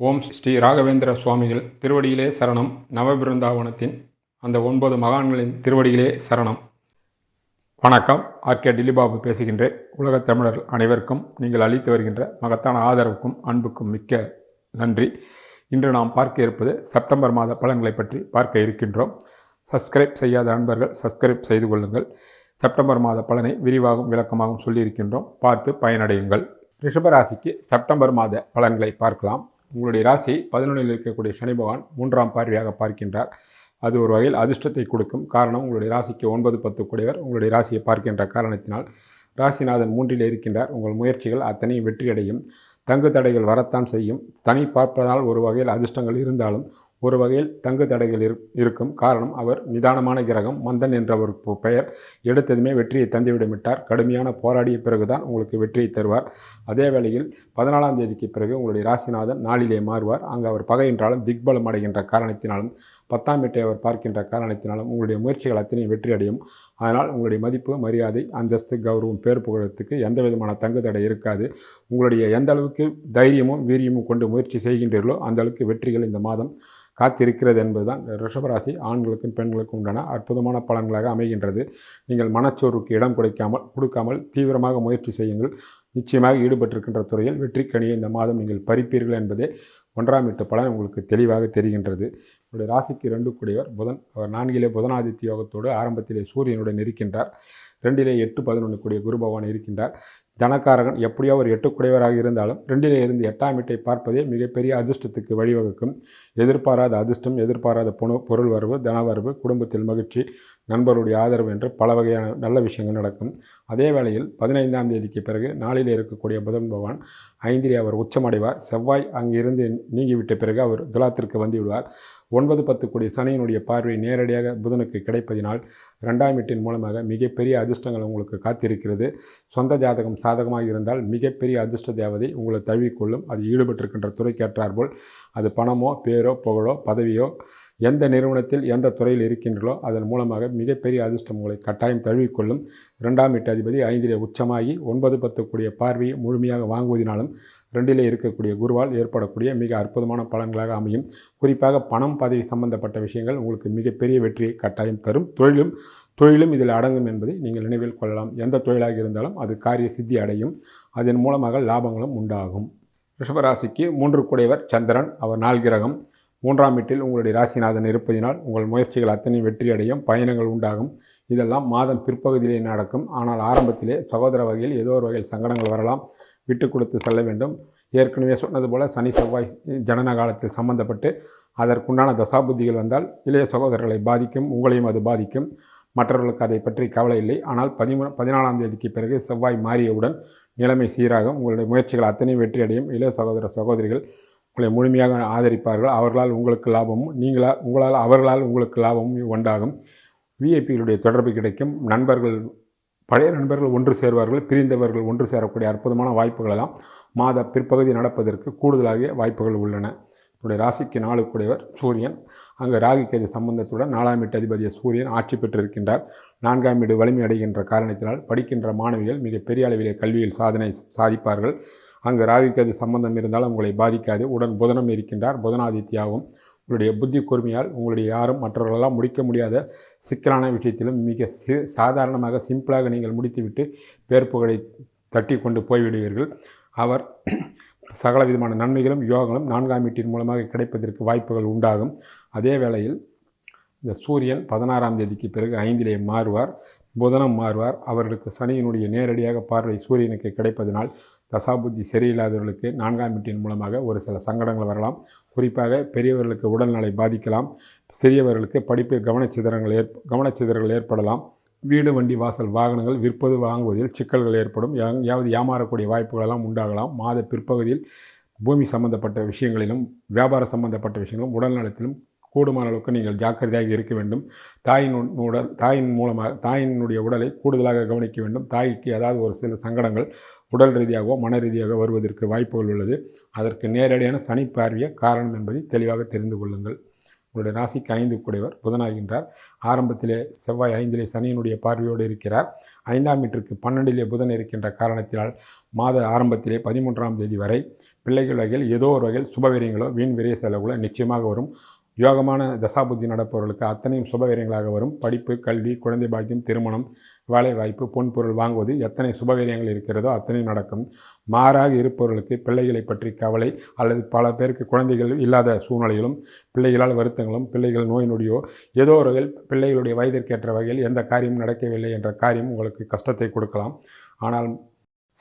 ஓம் ஸ்ரீ ராகவேந்திர சுவாமிகள் திருவடியிலே சரணம். நவபிருந்தாவனத்தின் அந்த 9 மகான்களின் திருவடியிலே சரணம். வணக்கம். ஆர்கே டில்லிபாபு பேசுகின்றேன். உலகத் தமிழர்கள் அனைவருக்கும் நீங்கள் அளித்து வருகின்ற மகத்தான ஆதரவுக்கும் அன்புக்கும் மிக்க நன்றி. இன்று நாம் பார்க்க இருப்பது செப்டம்பர் மாத பலன்களை பற்றி பார்க்க இருக்கின்றோம். சப்ஸ்கிரைப் செய்யாத அன்பர்கள் சப்ஸ்கிரைப் செய்து கொள்ளுங்கள். செப்டம்பர் மாத பலனை விரிவாகவும் விளக்கமாகவும் சொல்லியிருக்கின்றோம். பார்த்து பயனடையுங்கள். ரிஷபராசிக்கு செப்டம்பர் மாத பலன்களை பார்க்கலாம். உங்களுடைய ராசி 11இல் இருக்கக்கூடிய சனி பகவான் 3ஆம் பார்வையாக பார்க்கின்றார். அது ஒரு வகையில் அதிர்ஷ்டத்தை கொடுக்கும். காரணம், உங்களுடைய ராசிக்கு 9, 10 கூடியவர் உங்களுடைய ராசியை பார்க்கின்ற காரணத்தினால் ராசிநாதன் 3இல் இருக்கின்றார். உங்கள் முயற்சிகள் அத்தனையும் வெற்றியடையும். தங்கு தடைகள் வரத்தான் செய்யும். தனி பார்ப்பதால் ஒரு வகையில் அதிர்ஷ்டங்கள் இருந்தாலும் ஒரு வகையில் தங்கு தடைகள் இருக்கும். காரணம், அவர் நிதானமான கிரகம். மந்தன் என்ற ஒரு பெயர் எடுத்ததுமே வெற்றியை தந்துவிடமிட்டார். கடுமையான போராடிய பிறகுதான் உங்களுக்கு வெற்றியை தருவார். அதே வேளையில் 14ஆம் தேதிக்கு பிறகு உங்களுடைய ராசிநாதன் 4இலே மாறுவார். அங்கு அவர் பகை என்றாலும் திக்பலம் அடைகின்ற காரணத்தினாலும் 10ஆம் வீட்டை அவர் பார்க்கின்ற காரணத்தினாலும் உங்களுடைய முயற்சிகள் அத்தனையும் வெற்றி அடையும். அதனால் உங்களுடைய மதிப்பு, மரியாதை, அந்தஸ்து, கௌரவம், பேர் புகழத்துக்கு எந்த விதமான தங்கு தடை இருக்காது. உங்களுடைய எந்த அளவுக்கு தைரியமும் வீரியமும் கொண்டு முயற்சி செய்கின்றீர்களோ அந்த அளவுக்கு வெற்றிகள் இந்த மாதம் காத்திருக்கிறது என்பதுதான் ரிஷபராசி ஆண்களுக்கும் பெண்களுக்கும் உண்டான அற்புதமான பலன்களாக அமைகின்றது. நீங்கள் மனச்சோர்வுக்கு இடம் கொடுக்காமல் தீவிரமாக முயற்சி செய்யுங்கள். நிச்சயமாக ஈடுபட்டிருக்கின்ற துறையில் வெற்றிக்கனியை இந்த மாதம் நீங்கள் பறிப்பீர்கள் என்பதே 1ஆம் வீட்டு பலன் உங்களுக்கு தெளிவாக தெரிகின்றது. உங்களுடைய ராசிக்கு 2 கூடியவர் புதன். அவர் 4இலே புதனாதித்ய யோகத்தோடு ஆரம்பத்திலே சூரியனுடன் இருக்கின்றார். 2இலே 8, 11 கூடிய குரு பகவான் இருக்கின்றார். தனக்காரகன் எப்படியோ ஒரு 8 கூடியவராக இருந்தாலும் 2இலே இருந்து 8ஆம் வீட்டை பார்ப்பதே மிகப்பெரிய அதிர்ஷ்டத்துக்கு வழிவகுக்கும். எதிர்பாராத அதிர்ஷ்டம், எதிர்பாராத பொருள் வரவு, தனவரவு, குடும்பத்தில் மகிழ்ச்சி, நண்பருடைய ஆதரவு என்று பல வகையான நல்ல விஷயங்கள் நடக்கும். அதே வேளையில் 15ஆம் தேதிக்கு பிறகு 4இலே இருக்கக்கூடிய புதன் பகவான் 5இலே அவர் உச்சமடைவார். செவ்வாய் அங்கிருந்து நீங்கிவிட்ட பிறகு அவர் துலாத்திற்கு வந்து விடுவார். 9, 10 கூடிய சனியினுடைய பார்வை நேரடியாக புதனுக்கு கிடைப்பதினால் 2ஆம் வீட்டின் மூலமாக மிகப்பெரிய அதிர்ஷ்டங்கள் உங்களுக்கு காத்திருக்கிறது. சொந்த ஜாதகம் சாதகமாக இருந்தால் மிகப்பெரிய அதிர்ஷ்ட தேவதை உங்களை தழுவிக்கொள்ளும். அது ஈடுபட்டிருக்கின்ற துறைக்கேற்றாற்போல் அது பணமோ, பேரோ, புகழோ, பதவியோ, எந்த நிறுவனத்தில் எந்த துறையில் இருக்கின்றோ அதன் மூலமாக மிகப்பெரிய அதிர்ஷ்டம் உங்களை கட்டாயம் தழுவிக்கொள்ளும். 2ஆம் வீட்டு அதிபதி 5இலே உச்சமாகி 9, 10 கூடிய பார்வையை முழுமையாக வாங்குவதினாலும் 2இலே இருக்கக்கூடிய குருவால் ஏற்படக்கூடிய மிக அற்புதமான பலன்களாக அமையும். குறிப்பாக பணம், பதவி சம்பந்தப்பட்ட விஷயங்கள் உங்களுக்கு மிகப்பெரிய வெற்றியை கட்டாயம் தரும். தொழிலும் இதில் அடங்கும் என்பதை நீங்கள் நினைவில் கொள்ளலாம். எந்த தொழிலாக இருந்தாலும் அது காரிய சித்தி அடையும். அதன் மூலமாக லாபங்களும் உண்டாகும். ரிஷபராசிக்கு 3 கூடியவர் சந்திரன். அவர் 4 கிரகம். 3ஆம் வீட்டில் உங்களுடைய ராசிநாதன் இருப்பதினால் உங்கள் முயற்சிகள் அத்தனை வெற்றியடையும். பயணங்கள் உண்டாகும். இதெல்லாம் மாதம் பிற்பகுதியிலே நடக்கும். ஆனால் ஆரம்பத்திலே சகோதர வகையில் ஏதோ ஒரு வகையில் சங்கடங்கள் வரலாம். விட்டு கொடுத்து செல்ல வேண்டும். ஏற்கனவே சொன்னது போல சனி செவ்வாய் ஜனன காலத்தில் சம்பந்தப்பட்டு அதற்குண்டான தசாபுத்திகள் வந்தால் இளைய சகோதரர்களை பாதிக்கும். உங்களையும் அது பாதிக்கும். மற்றவர்களுக்கு அதை பற்றி கவலை இல்லை. ஆனால் 14ஆம் தேதிக்கு பிறகு செவ்வாய் மாறியவுடன் நிலைமை சீராகும். உங்களுடைய முயற்சிகள் அத்தனையும் வெற்றியடையும். இளைய சகோதர சகோதரிகள் உங்களை முழுமையாக ஆதரிப்பார்கள். அவர்களால் உங்களுக்கு லாபமும், அவர்களால் உங்களுக்கு லாபமும் உண்டாகும். விஐபிகளுடைய தொடர்பு கிடைக்கும். பழைய நண்பர்கள் ஒன்று சேர்வார்கள். பிரிந்தவர்கள் ஒன்று சேரக்கூடிய அற்புதமான வாய்ப்புகள் எல்லாம் மாத பிற்பகுதி நடப்பதற்கு கூடுதலாக வாய்ப்புகள் உள்ளன. என்னுடைய ராசிக்கு 4 கூடியவர் சூரியன். அங்கு ராகு கேது சம்பந்தத்துடன் 4ஆம் வீட்டு அதிபதிய சூரியன் ஆட்சி பெற்றிருக்கின்றார். 4ஆம் வீடு வலிமை அடைகின்ற காரணத்தினால் படிக்கின்ற மாணவிகள் மிக பெரிய அளவிலே கல்வியில் சாதிப்பார்கள். அங்கு ராகு கேது சம்பந்தம் இருந்தாலும் உங்களை பாதிக்காது. உடன் புதனும் இருக்கின்றார். புதனாதித்யாவும் உங்களுடைய புத்தி கூர்மையால் உங்களுடைய யாரும் மற்றவர்களெல்லாம் முடிக்க முடியாத சிக்கலான விஷயத்திலும் மிக சாதாரணமாக சிம்பிளாக நீங்கள் முடித்துவிட்டு பேர் புகழை தட்டி கொண்டு போய்விடுவீர்கள். அவர் சகல விதமான நன்மைகளும் யோகங்களும் 4ஆம் வீட்டின் மூலமாக கிடைப்பதற்கு வாய்ப்புகள் உண்டாகும். அதே வேளையில் இந்த சூரியன் 16ஆம் தேதிக்கு பிறகு 5இலே மாறுவார். புதனம் மாறுவார். அவர்களுக்கு சனியினுடைய நேரடியாக பார்வை சூரியனுக்கு கிடைப்பதனால் தசாபுத்தி சரியில்லாதவர்களுக்கு 4ஆம் வீட்டின் மூலமாக ஒரு சில சங்கடங்கள் வரலாம். குறிப்பாக பெரியவர்களுக்கு உடல்நலை பாதிக்கலாம். சிறியவர்களுக்கு படிப்பு கவனச்சிதறல்கள் ஏற்படலாம். வீடு, வண்டி, வாசல், வாகனங்கள் விற்பது வாங்குவதில் சிக்கல்கள் ஏற்படும். ஏமாறக்கூடிய வாய்ப்புகளெல்லாம் உண்டாகலாம். மாத பிற்பகுதியில் பூமி சம்பந்தப்பட்ட விஷயங்களிலும் வியாபார சம்பந்தப்பட்ட விஷயங்களும் உடல்நலத்திலும் கூடுமான அளவுக்கு நீங்கள் ஜாக்கிரதையாக இருக்க வேண்டும். தாயினுடைய உடலை கூடுதலாக கவனிக்க வேண்டும். தாய்க்கு ஏதாவது ஒரு சில சங்கடங்கள் உடல் ரீதியாகவோ மன ரீதியாக வருவதற்கு வாய்ப்புகள் உள்ளது. அதற்கு நேரடியான சனி பார்வைய காரணம் என்பதை தெளிவாக தெரிந்து கொள்ளுங்கள். உங்களுடைய ராசிக்கு 5 கூடியவர் புதனாகின்றார். ஆரம்பத்திலே செவ்வாய் 5லே சனியினுடைய பார்வையோடு இருக்கிறார். 5ஆம் வீட்டிற்கு 12லே புதன் இருக்கின்ற காரணத்தினால் மாத ஆரம்பத்திலே 13ஆம் தேதி வரை பிள்ளைகள் வகையில் ஏதோ ஒரு வகையில் சுபவிரயங்களோ வீண் விரைய செலவுகளோ நிச்சயமாக வரும். யோகமான தசாபுத்தி நடப்பவர்களுக்கு அத்தனையும் சுபவிரயங்களாக வரும். படிப்பு, கல்வி, குழந்தை பாக்கியம், திருமணம், வேலை வாய்ப்பு, பொன்பொருள் வாங்குவது எத்தனை சுபவிரயங்கள் இருக்கிறதோ அத்தனையும் நடக்கும். மாறாக இருப்பவர்களுக்கு பிள்ளைகளை பற்றி கவலை அல்லது பல பேருக்கு குழந்தைகள் இல்லாத சூழ்நிலையிலும் பிள்ளைகளால் வருத்தங்களும் பிள்ளைகள் நோய் நொடியோ ஏதோ ஒரு வகையில் பிள்ளைகளுடைய வயதிற்கேற்ற வகையில் எந்த காரியமும் நடக்கவில்லை என்ற காரியம் உங்களுக்கு கஷ்டத்தை கொடுக்கலாம். ஆனால்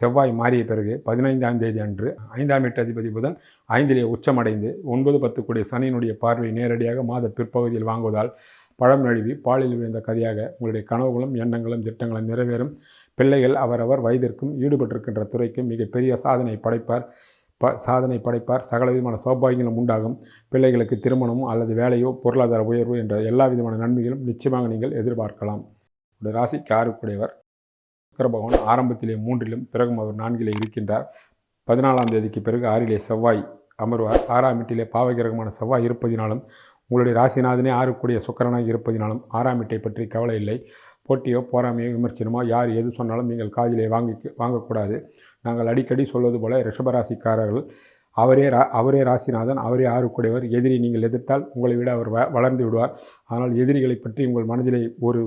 செவ்வாய் மாறிய பிறகு 15ஆம் தேதி அன்று 5ஆம் வீட்டு அதிபதி புதன் 5லே உச்சமடைந்து 9-10 கூடிய சனியினுடைய பார்வை நேரடியாக மாத பிற்பகுதியில் வாங்குவதால் பழம் நழுவி பாலில் விழுந்த கதையாக உங்களுடைய கனவுகளும் எண்ணங்களும் திட்டங்களும் நிறைவேறும். பிள்ளைகள் அவரவர் வயதிற்கும் ஈடுபட்டிருக்கின்ற துறைக்கும் மிகப்பெரிய சாதனை படைப்பார். சகல விதமான சௌபாகியங்களும் உண்டாகும். பிள்ளைகளுக்கு திருமணமோ அல்லது வேலையோ பொருளாதார உயர்வு என்ற எல்லா விதமான நன்மைகளும் நிச்சயமாக நீங்கள் எதிர்பார்க்கலாம். உங்களுடைய ராசிக்கு 6 கூடியவர் சுக்கிர பகவான் ஆரம்பத்திலே 3லும் பிறகும் அவர் 4லே இருக்கின்றார். 14ஆம் தேதிக்கு பிறகு 6லே செவ்வாய் அமர்வார். 6ஆம் வீட்டிலே பாவகிரகமான செவ்வாய் இருப்பதினாலும் உங்களுடைய ராசிநாதனே 6 கூடிய சுக்கிரனாக இருப்பதினாலும் 6ஆம் வீட்டை பற்றி கவலை இல்லை. போட்டியோ போராமையோ விமர்சனமோ யார் எது சொன்னாலும் நீங்கள் காதிலே வாங்கக்கூடாது. நாங்கள் அடிக்கடி சொல்வது போல ரிஷபராசிக்காரர்கள் அவரே ராசிநாதன், அவரே 6 கூடியவர். எதிரி நீங்கள் எதிர்த்தால் உங்களை விட அவர் வளர்ந்து விடுவார். ஆனால் எதிரிகளை பற்றி உங்கள் மனதிலே ஒரு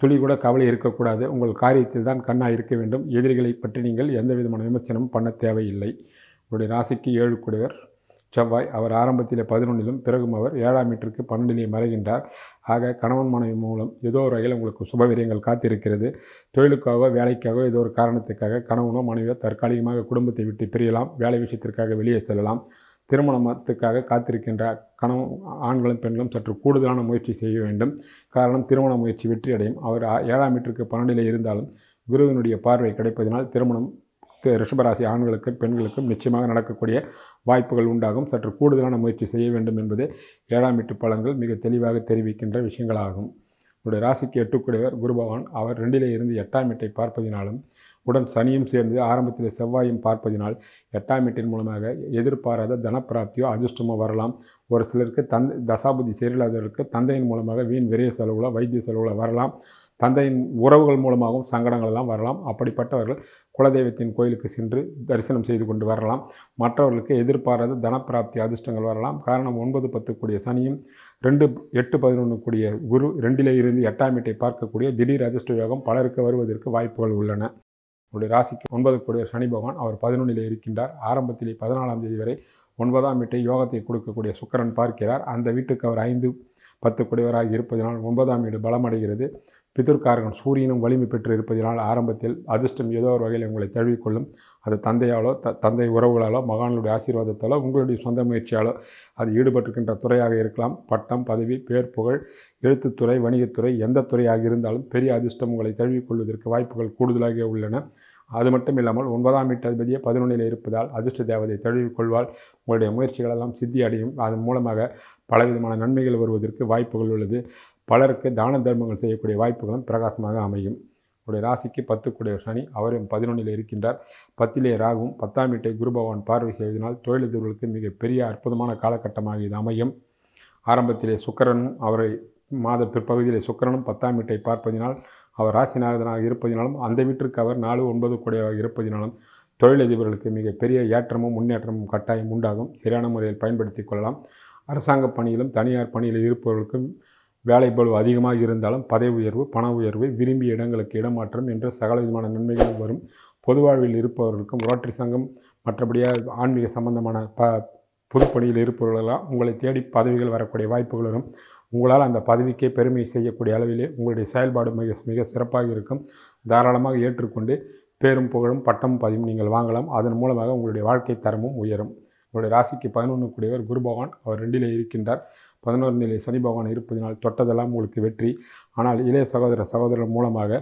துளி கூட கவலை இருக்கக்கூடாது. உங்கள் காரியத்தில் தான் கண்ணாக இருக்க வேண்டும். எதிரிகளை பற்றி நீங்கள் எந்த விதமான விமர்சனமும் பண்ண தேவையில்லை. உங்களுடைய ராசிக்கு 7 கூடியவர் செவ்வாய். அவர் ஆரம்பத்தில் 11லும் பிறகும் அவர் 7ஆம் வீட்டிற்கு 12லே மறைகின்றார். ஆக கணவன் மனைவி மூலம் ஏதோ ஒரு வகையில் உங்களுக்கு சுபவிரயங்கள் காத்திருக்கிறது. தொழிலுக்காக வேலைக்காக ஏதோ ஒரு காரணத்துக்காக கணவனோ மனைவியோ தற்காலிகமாக குடும்பத்தை விட்டு பிரியலாம். வேலை விஷயத்திற்காக வெளியே செல்லலாம். திருமணத்துக்காக காத்திருக்கின்ற ஆண்களும் பெண்களும் சற்று கூடுதலான முயற்சி செய்ய வேண்டும். காரணம் திருமண முயற்சி வெற்றியடையும். அவர் 7ஆம் வீட்டிற்கு 12லே இருந்தாலும் குருவினுடைய பார்வை கிடைப்பதனால் திருமணம் ரிஷபராசி ஆண்களுக்கும் பெண்களுக்கும் நிச்சயமாக நடக்கக்கூடிய வாய்ப்புகள் உண்டாகும். சற்று கூடுதலான முயற்சி செய்ய வேண்டும் என்பது 7ஆம் வீட்டு பலன்கள் மிக தெளிவாக தெரிவிக்கின்ற விஷயங்களாகும். உங்களுடைய ராசிக்கு 8 கூடியவர் குரு பகவான். அவர் 2லே இருந்து 8ஆம் வீட்டை பார்ப்பதினாலும் உடன் சனியும் சேர்ந்து ஆரம்பத்தில் செவ்வாயும் பார்ப்பதினால் 8ஆம் வீட்டின் மூலமாக எதிர்பாராத தனப்பிராப்தியோ அதிர்ஷ்டமோ வரலாம். ஒரு சிலருக்கு தசாபுதி சரியில்லாதவர்களுக்கு தந்தையின் மூலமாக வீண் விரைய செலவுகளோ வைத்திய செலவுகளோ வரலாம். தந்தையின் உறவுகள் மூலமாகவும் சங்கடங்கள் எல்லாம் வரலாம். அப்படிப்பட்டவர்கள் குலதெய்வத்தின் கோயிலுக்கு சென்று தரிசனம் செய்து கொண்டு வரலாம். மற்றவர்களுக்கு எதிர்பாராத தனப்பிராப்தி அதிர்ஷ்டங்கள் வரலாம். காரணம் 9-10 கூடிய சனியும் 2-8-11 கூடிய குரு 2லே இருந்து 8ஆம் வீட்டை பார்க்கக்கூடிய திடீர் அதிர்ஷ்ட யோகம் பலருக்கு வருவதற்கு வாய்ப்புகள் உள்ளன. உங்களுடைய ராசிக்கு 9 கூடிய சனி பகவான் அவர் 11லே இருக்கின்றார். ஆரம்பத்திலே 14ஆம் தேதி வரை 9ஆம் வீட்டை யோகத்தை கொடுக்கக்கூடிய சுக்கிரன் பார்க்கிறார். அந்த வீட்டுக்கு அவர் 5-10 கூடியவராக இருப்பதனால் 9ஆம் வீடு பலமடைகிறது. பிதுர்காரகன் சூரியனும் வலிமை பெற்று இருப்பதனால் ஆரம்பத்தில் அதிர்ஷ்டம் ஏதோ ஒரு வகையில் உங்களை தழுவிக்கொள்ளும். அது தந்தையாலோ தந்தை உறவுகளாலோ மகான்களுடைய ஆசீர்வாதத்தாலோ உங்களுடைய சொந்த முயற்சியாலோ அது ஈடுபட்டிருக்கின்ற துறையாக இருக்கலாம். பட்டம், பதவி, பேர், புகழ், எழுத்துத்துறை, வணிகத்துறை எந்த துறையாக இருந்தாலும் பெரிய அதிர்ஷ்டம் உங்களை தழுவிக்கொள்வதற்கு வாய்ப்புகள் கூடுதலாக உள்ளன. அது மட்டும் இல்லாமல் 9ஆம் வீட்டு அதிபதியே 11லே இருப்பதால் அதிர்ஷ்ட தேவதை தழுவிக்கொள்வால் உங்களுடைய முயற்சிகளெல்லாம் சித்தி அடையும். அதன் மூலமாக பலவிதமான நன்மைகள் வருவதற்கு வாய்ப்புகள் உள்ளது. பலருக்கு தான தர்மங்கள் செய்யக்கூடிய வாய்ப்புகளும் பிரகாசமாக அமையும். உங்களுடைய ராசிக்கு 10 கூடிய சனி அவரும் 11லே இருக்கின்றார். 10லே ராகுவும் 10ஆம் வீட்டை குரு பகவான் பார்வை செய்வதனால் தொழிலதிபர்களுக்கு மிகப்பெரிய அற்புதமான காலகட்டமாக இது அமையும். ஆரம்பத்திலே சுக்கிரனும் அவரை மாத பிற்பகுதியிலே சுக்கிரனும் 10ஆம் வீட்டை பார்ப்பதினால் அவர் ராசிநாதனாக இருப்பதினாலும் அந்த வீட்டிற்கு அவர் 4-9 கூடியவாக இருப்பதினாலும் தொழிலதிபர்களுக்கு மிகப்பெரிய ஏற்றமும் முன்னேற்றமும் கட்டாயம் உண்டாகும். சரியான முறையில் பயன்படுத்தி கொள்ளலாம். அரசாங்க பணியிலும் தனியார் பணியில் இருப்பவர்களுக்கும் வேலை பளு அதிகமாக இருந்தாலும் பதவி உயர்வு, பண உயர்வு, விரும்பிய இடங்களுக்கு இடமாற்றம் என்று சகல விதமான நன்மைகளும் வரும். பொது வாழ்வில் இருப்பவர்களுக்கும் ரோட்டரி சங்கம் மற்றபடியாக ஆன்மீக சம்பந்தமான பொதுப்பணியில் இருப்பவர்களெல்லாம் உங்களை தேடி பதவிகள் வரக்கூடிய வாய்ப்புகள் வரும். உங்களால் அந்த பதவிக்கே பெருமை செய்யக்கூடிய அளவிலே உங்களுடைய செயல்பாடு மிக சிறப்பாக இருக்கும். தாராளமாக ஏற்றுக்கொண்டு பேரும் புகழும் பட்டமும் பதவியும் நீங்கள் வாங்கலாம். அதன் மூலமாக உங்களுடைய வாழ்க்கை தரமும் உயரும். உங்களுடைய ராசிக்கு 11 கூடியவர் குரு பகவான் அவர் 2லே இருக்கின்றார். 11லே சனி பகவான் இருப்பதனால் தொட்டதெல்லாம் உங்களுக்கு வெற்றி. ஆனால் இளைய சகோதரர் மூலமாக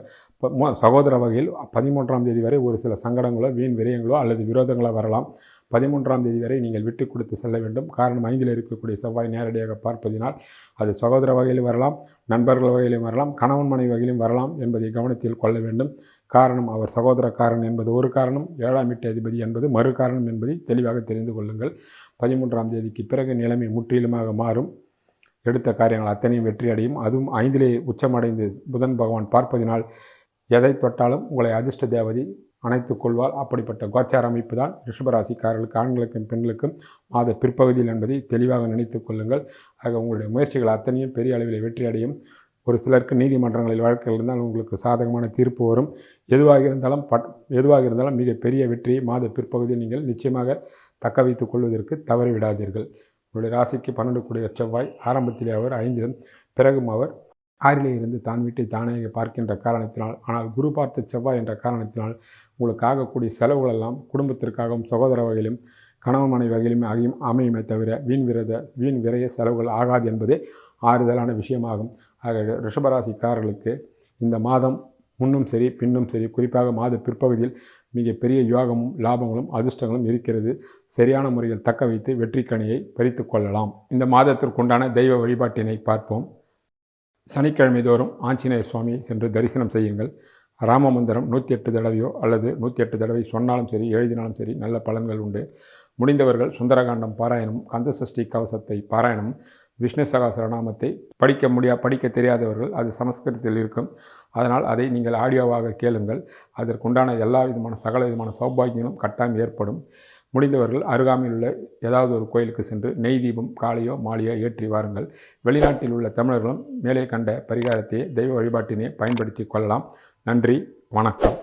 சகோதர வகையில் 13ஆம் தேதி வரை ஒரு சில சங்கடங்களோ வீண் விரயங்களோ அல்லது விரோதங்களோ வரலாம். 13ஆம் தேதி வரை நீங்கள் விட்டு கொடுத்து செல்ல வேண்டும். காரணம் 5ல் இருக்கக்கூடிய செவ்வாய் நேரடியாக பார்ப்பதினால் அது சகோதர வகையிலும் வரலாம், நண்பர்கள் வகையிலும் வரலாம், கணவன் மனைவி வகையிலும் வரலாம் என்பதை கவனத்தில் கொள்ள வேண்டும். காரணம் அவர் சகோதரக்காரன் என்பது ஒரு காரணம், 7ஆம் வீட்டு அதிபதி என்பது மறு காரணம் என்பதை தெளிவாக தெரிந்து கொள்ளுங்கள். 13ஆம் தேதிக்கு பிறகு நிலைமை முற்றிலுமாக மாறும். எடுத்த காரியங்கள் அத்தனையும் வெற்றி அடையும். அதுவும் 5லே உச்சமடைந்து புதன் பகவான் பார்ப்பதினால் எதை தொட்டாலும் உங்களை அதிர்ஷ்ட தேவதை அணைத்துக் கொள்வாள். அப்படிப்பட்ட கோச்சார அமைப்பு தான் ரிஷபராசிக்காரர்களுக்கு, ஆண்களுக்கும் பெண்களுக்கும் மாத பிற்பகுதியில் என்பதை தெளிவாக நினைத்து கொள்ளுங்கள். ஆக உங்களுடைய முயற்சிகள் அத்தனையும் பெரிய அளவில் வெற்றி அடையும். ஒரு சிலருக்கு நீதிமன்றங்களில் வழக்குகள் இருந்தால் உங்களுக்கு சாதகமான தீர்ப்பு வரும். எதுவாக இருந்தாலும் மிக பெரிய வெற்றியை மாத பிற்பகுதியில் நீங்கள் நிச்சயமாக தக்க வைத்துக் கொள்வதற்கு தவறிவிடாதீர்கள். உங்களுடைய ராசிக்கு 12 கூடிய செவ்வாய் ஆரம்பத்திலே அவர் 5லும் பிறகும் அவர் 6லே இருந்து தான் வீட்டை தானே பார்க்கின்ற காரணத்தினால், ஆனால் குரு பார்த்த செவ்வாய் என்ற காரணத்தினால் உங்களுக்கு ஆகக்கூடிய செலவுகள் எல்லாம் குடும்பத்திற்காகவும் சகோதர வகையிலும் கணவன் மனைவி வகையிலும் அமையுமே தவிர வீண் விரைய செலவுகள் ஆகாது என்பதே ஆறுதலான விஷயமாகும். ஆக ரிஷபராசிக்காரர்களுக்கு இந்த மாதம் முன்னும் சரி பின்னும் சரி, குறிப்பாக மாத பிற்பகுதியில் மிகப்பெரிய யோகமும் லாபங்களும் அதிர்ஷ்டங்களும் இருக்கிறது. சரியான முறையில் தக்க வைத்து வெற்றி கனியை பறித்து கொள்ளலாம். இந்த மாதத்திற்குண்டான தெய்வ வழிபாட்டினை பார்ப்போம். சனிக்கிழமை தோறும் ஆஞ்சநேயர் சுவாமியை சென்று தரிசனம் செய்யுங்கள். ராமமந்திரம் 108 தடவையோ அல்லது 108 தடவை சொன்னாலும் சரி, எழுதினாலும் சரி, நல்ல பலன்கள் உண்டு. முடிந்தவர்கள் சுந்தரகாண்டம் பாராயணம், கந்தசஷ்டி கவசத்தை பாராயணம், விஷ்ணு சகஸ்ரநாமத்தை படிக்க தெரியாதவர்கள் அது சமஸ்கிருதத்தில் இருக்கும். அதனால் அதை நீங்கள் ஆடியோவாக கேளுங்கள். அதற்குண்டான சகல விதமான சௌபாகியங்களும் கட்டாயம் ஏற்படும். முடிந்தவர்கள் அருகாமையில் உள்ள ஏதாவது ஒரு கோயிலுக்கு சென்று நெய் தீபம் காலையோ மாலையோ ஏற்றி வாருங்கள். வெளிநாட்டில் உள்ள தமிழர்களும் மேலே கண்ட பரிகாரத்தையே தெய்வ வழிபாட்டினை பயன்படுத்தி கொள்ளலாம். நன்றி, வணக்கம்.